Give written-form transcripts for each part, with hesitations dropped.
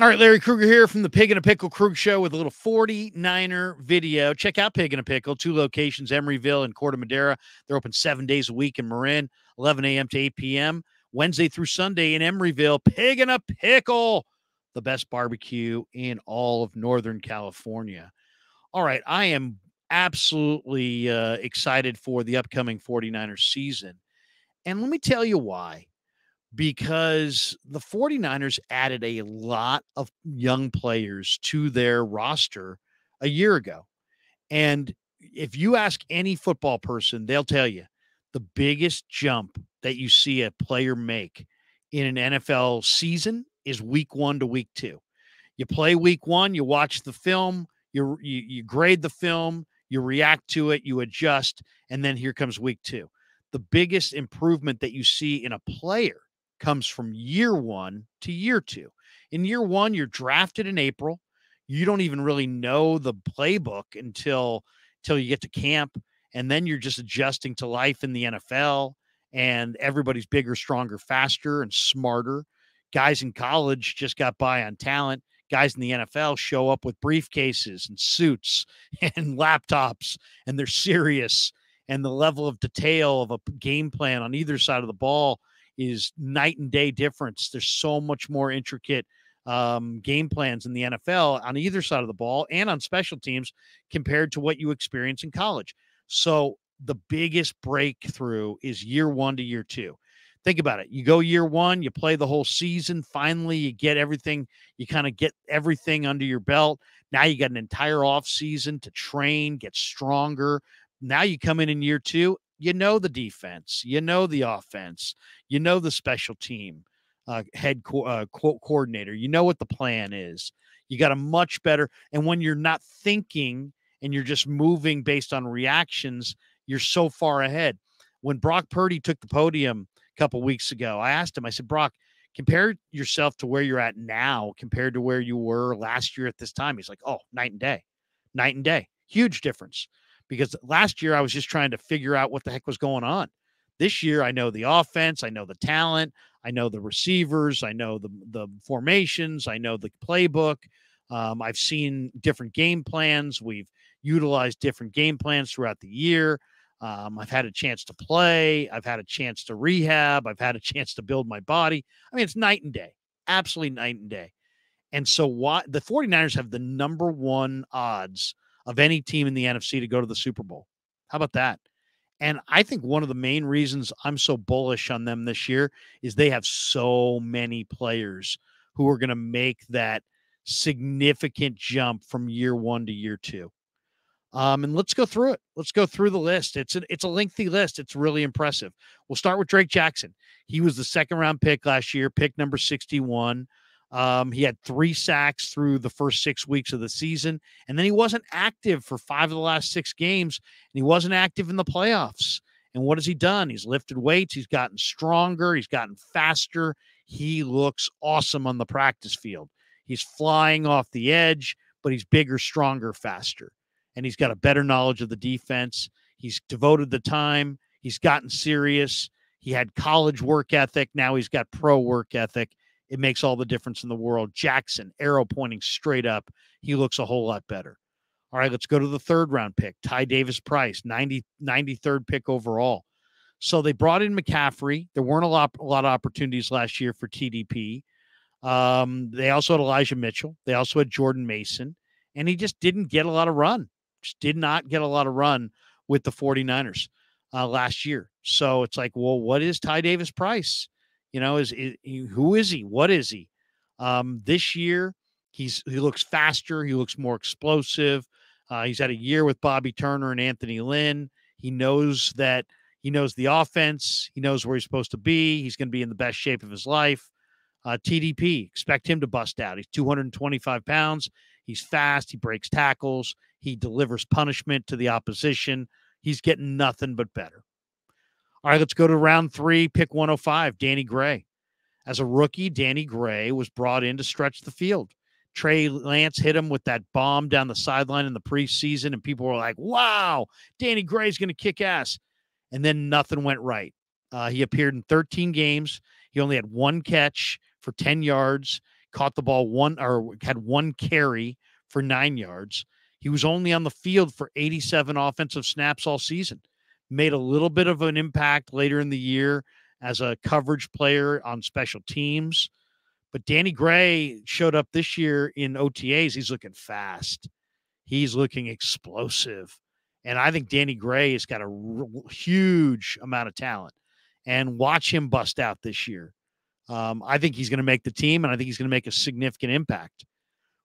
All right, Larry Krueger here from the Pig and a Pickle Krug Show with a little 49er video. Check out Pig and a Pickle, 2 locations, Emeryville and Corte Madera. They're open 7 days a week in Marin, 11 a.m. to 8 p.m., Wednesday through Sunday in Emeryville. Pig and a Pickle, the best barbecue in all of Northern California. All right, I am absolutely excited for the upcoming 49ers season. And let me tell you why, because the 49ers added a lot of young players to their roster a year ago. And if you ask any football person, they'll tell you the biggest jump that you see a player make in an NFL season is week 1 to week 2. You play week 1, you watch the film, you grade the film, you react to it, you adjust, and then here comes week 2. The biggest improvement that you see in a player comes from year 1 to year 2. In year 1, you're drafted in April. You don't even really know the playbook until you get to camp, and then you're just adjusting to life in the NFL, and everybody's bigger, stronger, faster, and smarter. Guys in college just got by on talent. Guys in the NFL show up with briefcases and suits and laptops, and they're serious. And the level of detail of a game plan on either side of the ball is night and day difference. There's so much more intricate game plans in the NFL on either side of the ball and on special teams compared to what you experience in college. So the biggest breakthrough is year 1 to year 2. Think about it. You go year 1, you play the whole season. Finally, you get everything. You kind of get everything under your belt. Now you got an entire off season to train, get stronger. Now you come in year 2, you know the defense, you know the offense, you know the special team coordinator. You know what the plan is. You got a much better. And when you're not thinking and you're just moving based on reactions, you're so far ahead. When Brock Purdy took the podium a couple weeks ago, I asked him, I said, Brock, compare yourself to where you're at now compared to where you were last year at this time. He's like, oh, night and day, night and day. Huge difference. Because last year I was just trying to figure out what the heck was going on. This year I know the offense, I know the talent, I know the receivers, I know the formations, I know the playbook. I've seen different game plans. We've utilized different game plans throughout the year. I've had a chance to play. I've had a chance to rehab. I've had a chance to build my body. I mean, it's night and day, absolutely night and day. And so the 49ers have the number 1 odds of any team in the NFC to go to the Super Bowl. How about that? And I think one of the main reasons I'm so bullish on them this year is they have so many players who are going to make that significant jump from year 1 to year 2. And let's go through it. Let's go through the list. It's a lengthy list. It's really impressive. We'll start with Drake Jackson. He was the 2nd-round pick last year, pick number 61. He had 3 sacks through the first 6 weeks of the season, and then he wasn't active for 5 of the last 6 games, and he wasn't active in the playoffs. And what has he done? He's lifted weights. He's gotten stronger. He's gotten faster. He looks awesome on the practice field. He's flying off the edge, but he's bigger, stronger, faster. And he's got a better knowledge of the defense. He's devoted the time. He's gotten serious. He had college work ethic. Now he's got pro work ethic. It makes all the difference in the world. Jackson, arrow pointing straight up. He looks a whole lot better. All right, let's go to the 3rd-round pick, Ty Davis-Price, 93rd pick overall. So they brought in McCaffrey. There weren't a lot of opportunities last year for TDP. They also had Elijah Mitchell. They also had Jordan Mason. And he just didn't get a lot of run. Just did not get a lot of run with the 49ers last year. So it's like, well, what is Ty Davis-Price? You know, who is he? What is he? This year, he looks faster. He looks more explosive. He's had a year with Bobby Turner and Anthony Lynn. He knows the offense. He knows where he's supposed to be. He's going to be in the best shape of his life. TDP, expect him to bust out. He's 225 pounds. He's fast. He breaks tackles. He delivers punishment to the opposition. He's getting nothing but better. All right, let's go to round 3, pick 105, Danny Gray. As a rookie, Danny Gray was brought in to stretch the field. Trey Lance hit him with that bomb down the sideline in the preseason, and people were like, wow, Danny Gray's going to kick ass. And then nothing went right. He appeared in 13 games. He only had 1 catch for 10 yards, caught the ball had one carry for 9 yards. He was only on the field for 87 offensive snaps all season. Made a little bit of an impact later in the year as a coverage player on special teams. But Danny Gray showed up this year in OTAs. He's looking fast. He's looking explosive. And I think Danny Gray has got a huge amount of talent. And watch him bust out this year. I think he's going to make the team, and I think he's going to make a significant impact.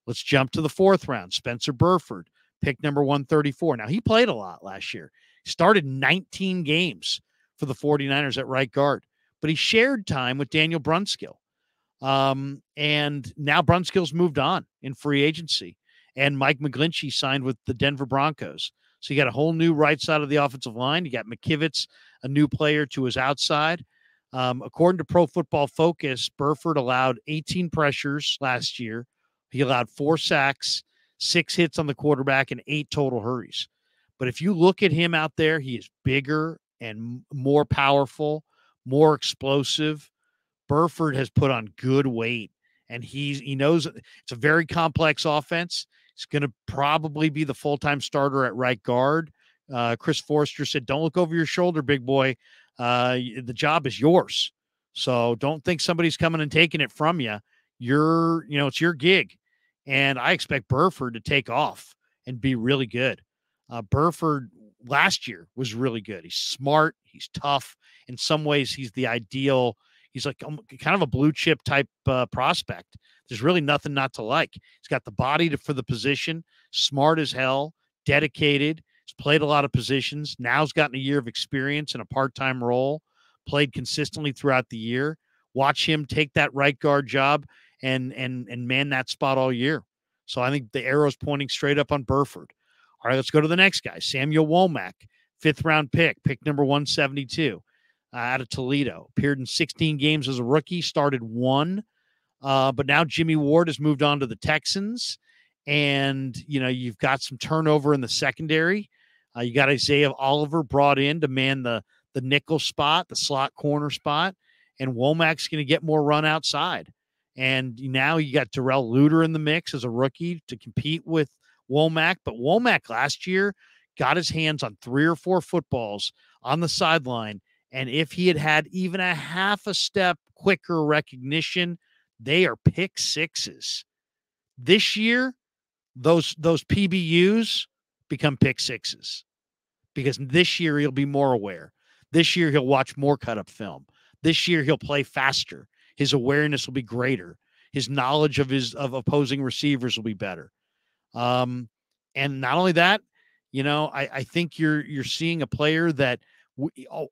Let's jump to the 4th round. Spencer Burford, pick number 134. Now, he played a lot last year. He started 19 games for the 49ers at right guard, but he shared time with Daniel Brunskill. And now Brunskill's moved on in free agency, and Mike McGlinchey signed with the Denver Broncos. So you got a whole new right side of the offensive line. You got McKivitz, a new player to his outside. According to Pro Football Focus, Burford allowed 18 pressures last year. He allowed 4 sacks, 6 hits on the quarterback, and 8 total hurries. But if you look at him out there, he is bigger and more powerful, more explosive. Burford has put on good weight, and he knows it's a very complex offense. He's going to probably be the full-time starter at right guard. Chris Forrester said, "Don't look over your shoulder, big boy. The job is yours. So don't think somebody's coming and taking it from you. It's your gig." And I expect Burford to take off and be really good. Burford last year was really good. He's smart. He's tough. In some ways, he's the ideal. He's like kind of a blue chip type prospect. There's really nothing not to like. He's got the body for the position, smart as hell, dedicated. He's played a lot of positions. Now he's gotten a year of experience in a part-time role, played consistently throughout the year. Watch him take that right guard job and man that spot all year. So I think the arrow's pointing straight up on Burford. All right, let's go to the next guy, Samuel Womack, 5th round pick number 172. Out of Toledo. Appeared in 16 games as a rookie, started 1. But now Jimmy Ward has moved on to the Texans. And, you've got some turnover in the secondary. You got Isaiah Oliver brought in to man the nickel spot, the slot corner spot. And Womack's going to get more run outside. And now you got Darrell Luter in the mix as a rookie to compete with Womack. But Womack last year got his hands on 3 or 4 footballs on the sideline. And if he had even a half a step quicker recognition, they are pick sixes. This year, those PBUs become pick sixes because this year he'll be more aware. This year he'll watch more cut-up film. This year he'll play faster. His awareness will be greater. His knowledge of opposing receivers will be better. And not only that, I think you're seeing a player that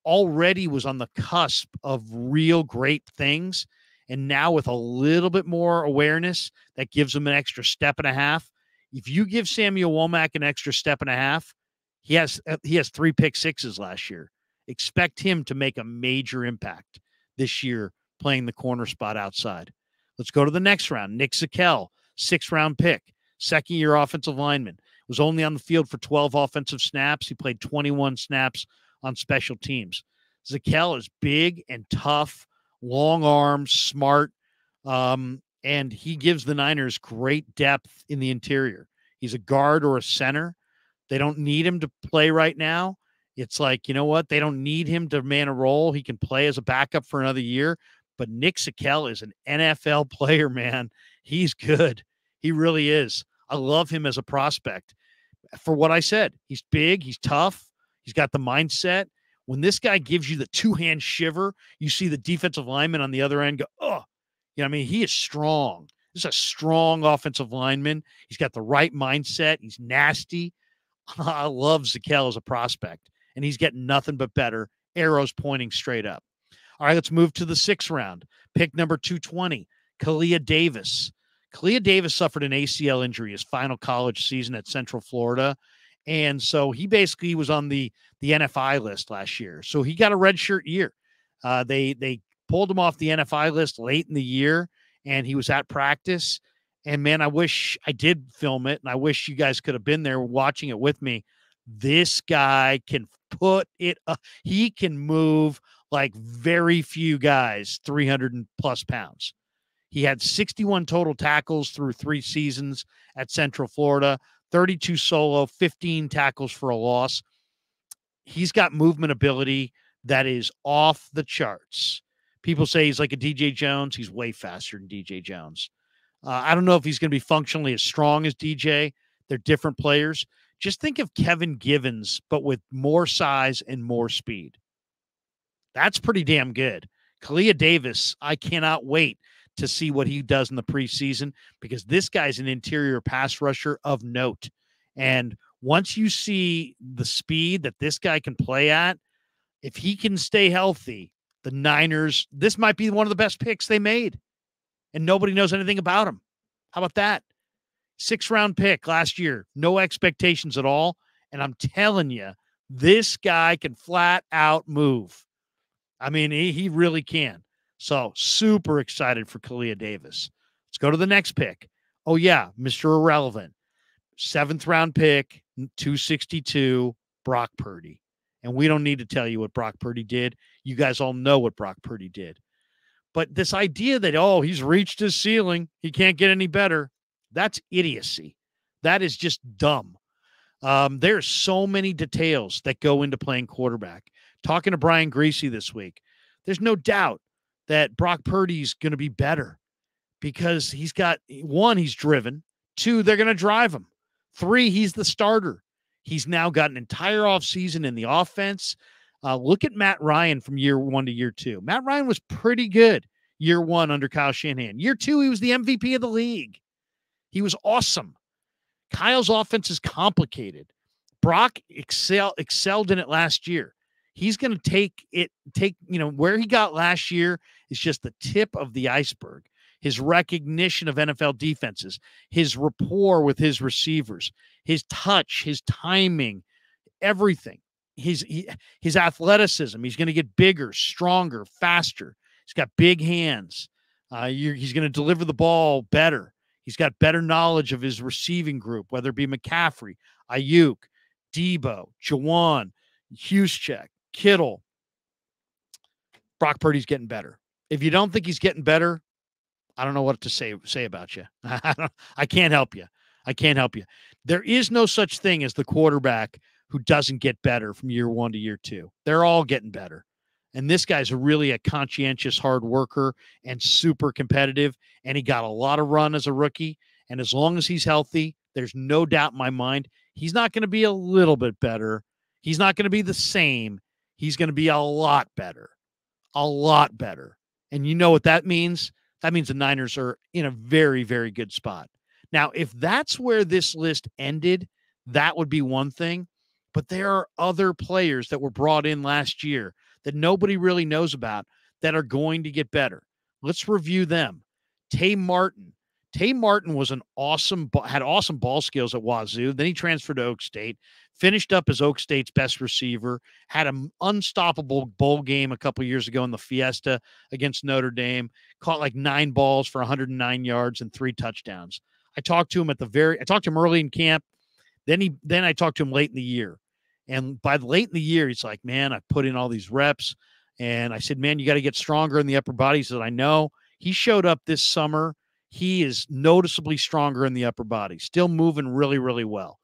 already was on the cusp of real great things. And now with a little bit more awareness, that gives him an extra step and a half. If you give Samuel Womack an extra step and a half, he has 3 pick sixes last year. Expect him to make a major impact this year playing the corner spot outside. Let's go to the next round. Nick Zakelj, 6th round pick, 2nd-year offensive lineman. Was only on the field for 12 offensive snaps. He played 21 snaps on special teams. Zakelj is big and tough, long arms, smart, and he gives the Niners great depth in the interior. He's a guard or a center. They don't need him to play right now. It's like, you know what? They don't need him to man a role. He can play as a backup for another year. But Nick Zakelj is an NFL player, man. He's good. He really is. I love him as a prospect. For what I said, he's big, he's tough, he's got the mindset. When this guy gives you the 2-hand shiver, you see the defensive lineman on the other end go, oh, he is strong. This is a strong offensive lineman. He's got the right mindset. He's nasty. I love Zakelj as a prospect, and he's getting nothing but better. Arrows pointing straight up. All right, let's move to the 6th round. Pick number 220, Kalia Davis. Kalia Davis suffered an ACL injury his final college season at Central Florida. And so he basically was on the NFI list last year. So he got a redshirt year. They pulled him off the NFI list late in the year, and he was at practice. And, man, I wish I did film it, and I wish you guys could have been there watching it with me. This guy can put it up. He can move like very few guys, 300+ pounds. He had 61 total tackles through 3 seasons at Central Florida, 32 solo, 15 tackles for a loss. He's got movement ability that is off the charts. People say he's like a DJ Jones. He's way faster than DJ Jones. I don't know if he's going to be functionally as strong as DJ. They're different players. Just think of Kevin Givens, but with more size and more speed. That's pretty damn good. Kalia Davis, I cannot wait to see what he does in the preseason, because this guy's an interior pass rusher of note. And once you see the speed that this guy can play at, if he can stay healthy, the Niners, this might be one of the best picks they made. And nobody knows anything about him. How about that? 6th-round pick last year. No expectations at all. And I'm telling you, this guy can flat out move. I mean, he really can. So super excited for Kalia Davis. Let's go to the next pick. Oh, yeah, Mr. Irrelevant. 7th-round pick, 262, Brock Purdy. And we don't need to tell you what Brock Purdy did. You guys all know what Brock Purdy did. But this idea that, oh, he's reached his ceiling, he can't get any better, that's idiocy. That is just dumb. There's so many details that go into playing quarterback. Talking to Brian Greasy this week, there's no doubt that Brock Purdy's going to be better because he's got, 1, he's driven. 2, they're going to drive him. 3, he's the starter. He's now got an entire offseason in the offense. Look at Matt Ryan from year 1 to year 2. Matt Ryan was pretty good year 1 under Kyle Shanahan. Year 2, he was the MVP of the league. He was awesome. Kyle's offense is complicated. Brock excelled in it last year. He's going to take, where he got last year is just the tip of the iceberg. His recognition of NFL defenses, his rapport with his receivers, his touch, his timing, everything. His athleticism. He's going to get bigger, stronger, faster. He's got big hands. He's going to deliver the ball better. He's got better knowledge of his receiving group, whether it be McCaffrey, Ayuk, Debo, Jawan, Juszczyk, Kittle. Brock Purdy's getting better. If you don't think he's getting better, I don't know what to say about you. I can't help you. I can't help you. There is no such thing as the quarterback who doesn't get better from year 1 to year 2. They're all getting better. And this guy's really a conscientious hard worker and super competitive. And he got a lot of run as a rookie. And as long as he's healthy, there's no doubt in my mind, he's not going to be a little bit better. He's not going to be the same. He's going to be a lot better. A lot better. And you know what that means? That means the Niners are in a very, very good spot. Now, if that's where this list ended, that would be one thing. But there are other players that were brought in last year that nobody really knows about that are going to get better. Let's review them. Tay Martin. Tay Martin was had awesome ball skills at Wazoo. Then he transferred to Oak State, finished up as Oak State's best receiver, had an unstoppable bowl game a couple years ago in the Fiesta against Notre Dame, caught like 9 balls for 109 yards and 3 touchdowns. I talked to him early in camp. Then I talked to him late in the year. And by late in the year, he's like, man, I put in all these reps. And I said, man, you got to get stronger in the upper body. He said, I know. He showed up this summer. He is noticeably stronger in the upper body, still moving really, really well.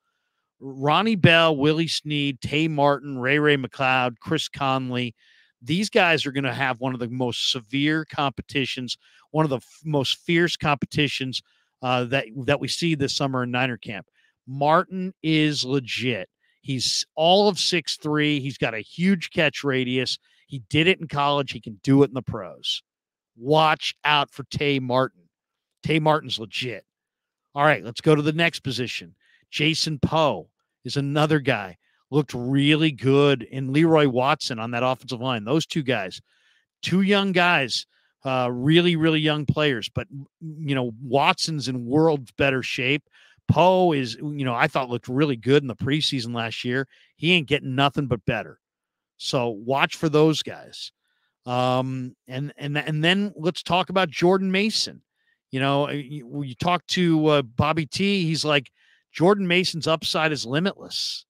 Ronnie Bell, Willie Snead, Tay Martin, Ray McLeod, Chris Conley. These guys are going to have one of the most severe competitions, one of the most fierce competitions that we see this summer in Niner camp. Martin is legit. He's all of 6'3". He's got a huge catch radius. He did it in college. He can do it in the pros. Watch out for Tay Martin. Tay Martin's legit. All right, let's go to the next position. Jason Poe is another guy. Looked really good in Leroy Watson on that offensive line. Those 2 guys, 2 young guys, really, really young players. But, Watson's in world's better shape. Poe is, I thought looked really good in the preseason last year. He ain't getting nothing but better. So watch for those guys. And then let's talk about Jordan Mason. You talk to Bobby T, he's like, Jordan Mason's upside is limitless,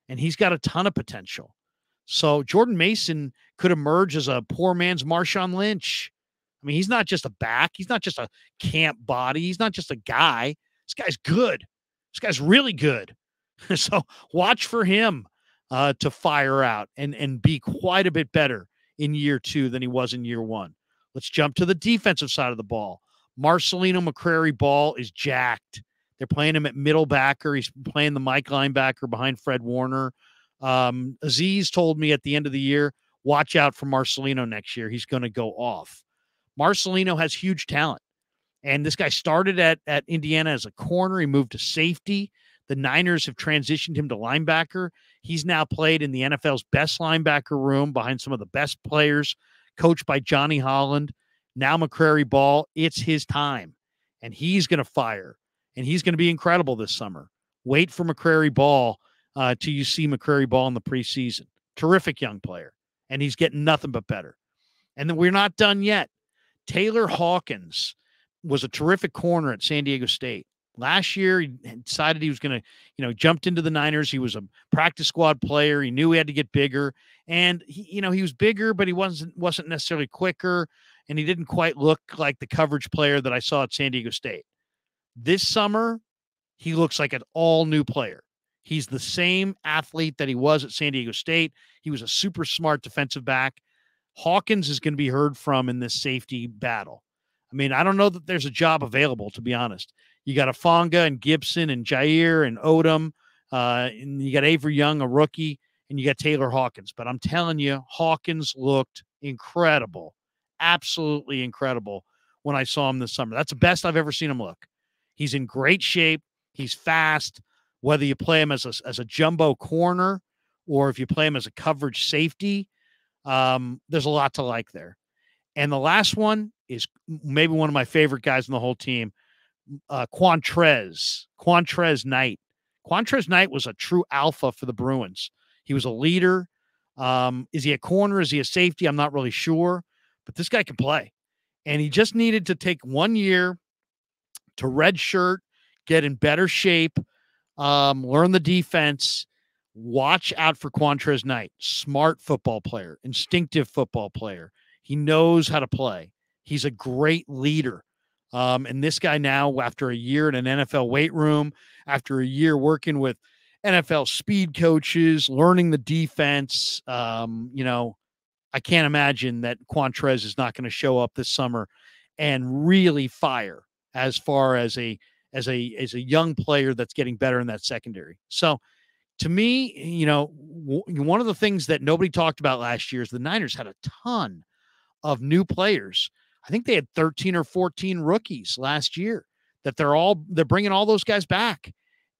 and he's got a ton of potential. So Jordan Mason could emerge as a poor man's Marshawn Lynch. I mean, he's not just a back. He's not just a camp body. He's not just a guy. This guy's good. This guy's really good. So watch for him to fire out and be quite a bit better in year 2 than he was in year 1. Let's jump to the defensive side of the ball. Marcelino McCrary Ball is jacked. They're playing him at middle backer. He's playing the Mike linebacker behind Fred Warner. Aziz told me at the end of the year, watch out for Marcelino next year. He's going to go off. Marcelino has huge talent. And this guy started at Indiana as a corner. He moved to safety. The Niners have transitioned him to linebacker. He's now played in the NFL's best linebacker room behind some of the best players, coached by Johnny Holland. Now McCrary Ball, it's his time. And he's going to fire. And he's going to be incredible this summer. Wait for McCrary Ball till you see McCrary Ball in the preseason. Terrific young player. And he's getting nothing but better. And then we're not done yet. Taylor Hawkins was a terrific corner at San Diego State. Last year, he decided he was going to, jumped into the Niners. He was a practice squad player. He knew he had to get bigger. And, he was bigger, but he wasn't necessarily quicker. And he didn't quite look like the coverage player that I saw at San Diego State. This summer, he looks like an all-new player. He's the same athlete that he was at San Diego State. He was a super smart defensive back. Hawkins is going to be heard from in this safety battle. I mean, I don't know that there's a job available, to be honest. You got Afonga and Gibson and Jair and Odom. And you got Avery Young, a rookie, and you got Taylor Hawkins. But I'm telling you, Hawkins looked incredible, absolutely incredible when I saw him this summer. That's the best I've ever seen him look. He's in great shape. He's fast. Whether you play him as a jumbo corner or if you play him as a coverage safety, there's a lot to like there. And the last one is maybe one of my favorite guys in the whole team, Quantrez Knight. Quantrez Knight was a true alpha for the Bruins. He was a leader. Is he a corner? Is he a safety? I'm not really sure, but this guy can play. And he just needed to take 1 year to redshirt, get in better shape, learn the defense. Watch out for Quantrez Knight. Smart football player, instinctive football player. He knows how to play. He's a great leader. And this guy now, after a year in an NFL weight room, after a year working with NFL speed coaches, learning the defense, I can't imagine that Quantrez is not going to show up this summer and really fire as far as a young player that's getting better in that secondary. So to me, one of the things that nobody talked about last year is the Niners had a ton of new players. I think they had 13 or 14 rookies last year that they're bringing all those guys back,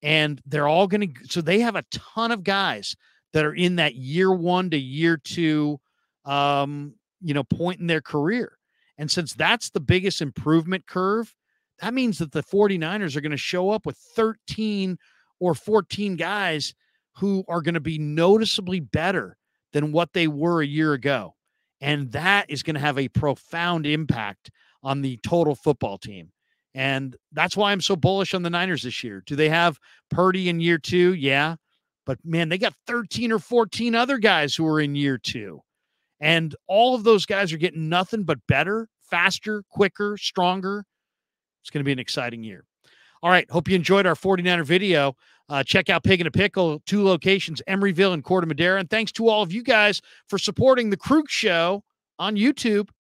and they're all going to, so they have a ton of guys that are in that year 1 to year 2, point in their career. And since that's the biggest improvement curve, that means that the 49ers are going to show up with 13 or 14 guys who are going to be noticeably better than what they were a year ago. And that is going to have a profound impact on the total football team. And that's why I'm so bullish on the Niners this year. Do they have Purdy in year 2? Yeah. But, man, they got 13 or 14 other guys who are in year 2. And all of those guys are getting nothing but better, faster, quicker, stronger. It's going to be an exciting year. All right. Hope you enjoyed our 49er video. Check out Pig and a Pickle, 2 locations, Emeryville and Corte Madera. And thanks to all of you guys for supporting the Krug Show on YouTube.